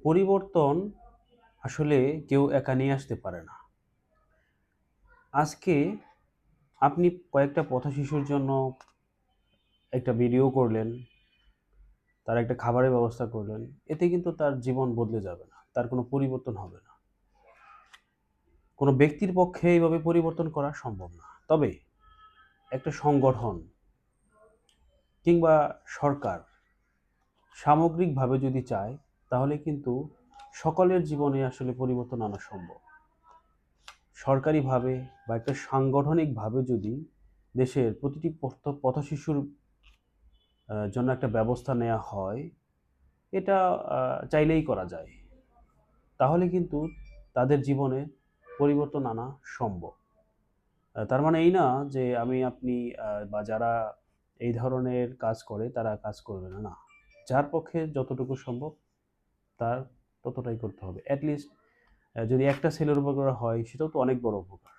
পরিবর্তন আসলে কেউ একা নিয়ে আসতে পারে না। আজকে আপনি কয়েকটা পথশিশুর জন্য একটা ভিডিও করলেন, তার একটা খাবারের ব্যবস্থা করলেন। এতে কিন্তু তার জীবন বদলে যাবে না। তার কোনো পরিবর্তন হবে না। কোনো ব্যক্তির পক্ষে এইভাবে পরিবর্তন করা সম্ভব না। তবে একটা সংগঠন কিংবা সরকার সামগ্রিকভাবে যদি চায়, তাহলে কিন্তু সকলের জীবনে আসলে পরিবর্তন আনা সম্ভব। সরকারিভাবে বা একটা সাংগঠনিকভাবে যদি দেশের প্রতিটি পথশিশুর জন্য একটা ব্যবস্থা নেওয়া হয়, এটা চাইলেই করা যায়। তাহলে কিন্তু তাদের জীবনে পরিবর্তন আনা সম্ভব। তার মানে এই না যে আমি আপনি বা যারা এই ধরনের কাজ করে তারা কাজ করবে না, না। যার পক্ষে যতটুকু সম্ভব তার ততটাই করতে হবে। এট লিস্ট যদি একটা ছেলের উপর করা হয় সেটাও তো অনেক বড় উপকার।